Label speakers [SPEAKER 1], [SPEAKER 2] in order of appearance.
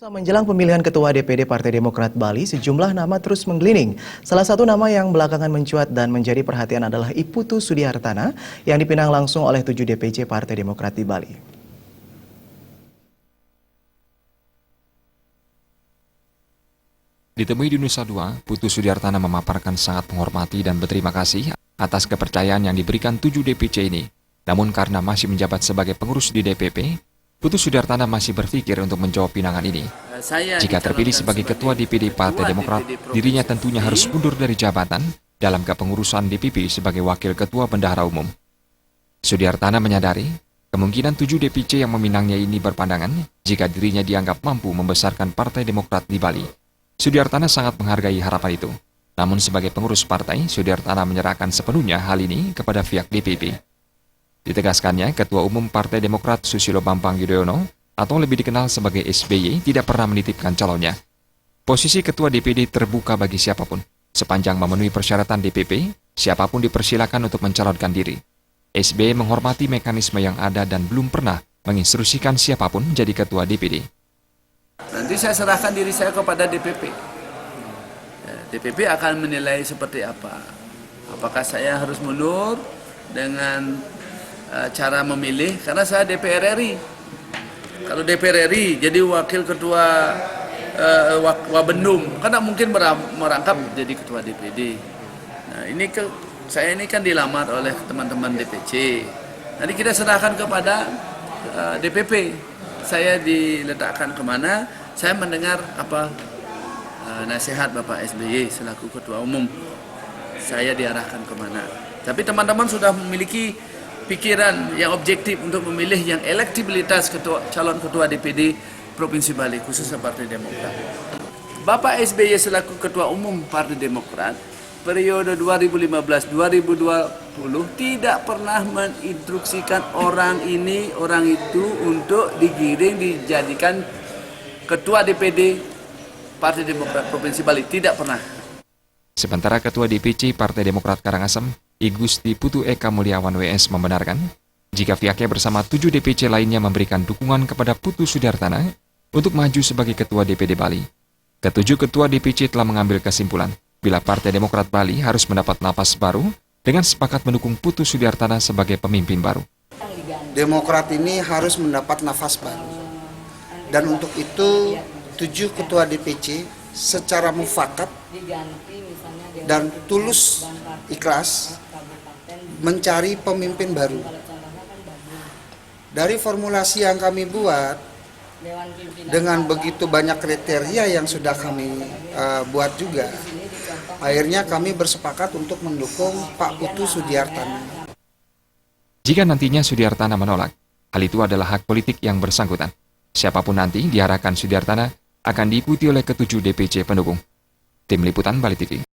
[SPEAKER 1] Menjelang pemilihan Ketua DPD Partai Demokrat Bali, sejumlah nama terus menggelining. Salah satu nama yang belakangan mencuat dan menjadi perhatian adalah Iputu Sudiartana yang dipinang langsung oleh 7 DPC Partai Demokrat di Bali.
[SPEAKER 2] Ditemui di Nusa Dua, Putu Sudiartana memaparkan sangat menghormati dan berterima kasih atas kepercayaan yang diberikan 7 DPC ini. Namun karena masih menjabat sebagai pengurus di DPP, Putu Sudiartana masih berpikir untuk menjawab pinangan ini. Jika terpilih sebagai Ketua DPD Partai Demokrat, dirinya tentunya harus mundur dari jabatan dalam kepengurusan DPP sebagai Wakil Ketua Bendahara Umum. Sudiartana menyadari kemungkinan 7 DPC yang meminangnya ini berpandangan jika dirinya dianggap mampu membesarkan Partai Demokrat di Bali. Sudiartana sangat menghargai harapan itu. Namun sebagai pengurus partai, Sudiartana menyerahkan sepenuhnya hal ini kepada pihak DPP. Ditegaskannya, Ketua Umum Partai Demokrat Susilo Bambang Yudhoyono atau lebih dikenal sebagai SBY tidak pernah menitipkan calonnya. Posisi Ketua DPD terbuka bagi siapapun. Sepanjang memenuhi persyaratan DPP, siapapun dipersilakan untuk mencalonkan diri. SBY menghormati mekanisme yang ada dan belum pernah menginstruksikan siapapun menjadi Ketua DPD.
[SPEAKER 3] Nanti saya serahkan diri saya kepada DPP. DPP akan menilai seperti apa. Apakah saya harus mundur dengan cara memilih, karena saya DPR RI. Kalau DPR RI jadi wakil ketua Wabendum, karena mungkin merangkap jadi ketua DPD. Nah, saya ini kan dilamar oleh teman-teman DPC. Nanti kita serahkan kepada DPP. Saya diletakkan kemana, saya mendengar apa nasihat Bapak SBY selaku Ketua Umum. Saya diarahkan kemana. Tapi teman-teman sudah memiliki pikiran yang objektif untuk memilih yang elektibilitas calon ketua DPD Provinsi Bali, khususnya Partai Demokrat. Bapak SBY selaku Ketua Umum Partai Demokrat periode 2015-2020 tidak pernah menginstruksikan orang ini, orang itu untuk digiring dijadikan Ketua DPD Partai Demokrat Provinsi Bali. Tidak pernah.
[SPEAKER 2] Sementara Ketua DPC Partai Demokrat Karangasem, I Gusti Putu Eka Mulyawan WS membenarkan jika pihaknya bersama 7 DPC lainnya memberikan dukungan kepada Putu Sudiartana untuk maju sebagai Ketua DPD Bali. Ketujuh Ketua DPC telah mengambil kesimpulan bila Partai Demokrat Bali harus mendapat napas baru dengan sepakat mendukung Putu Sudiartana sebagai pemimpin baru.
[SPEAKER 4] Demokrat ini harus mendapat nafas baru. Dan untuk itu 7 Ketua DPC secara mufakat dan tulus ikhlas mencari pemimpin baru. Dari formulasi yang kami buat, dengan begitu banyak kriteria yang sudah kami buat juga, akhirnya kami bersepakat untuk mendukung Pak Putu Sudiartana.
[SPEAKER 2] Jika nantinya Sudiartana menolak, hal itu adalah hak politik yang bersangkutan. Siapapun nanti diarahkan Sudiartana akan diikuti oleh ke-7 DPC pendukung. Tim Liputan Bali TV.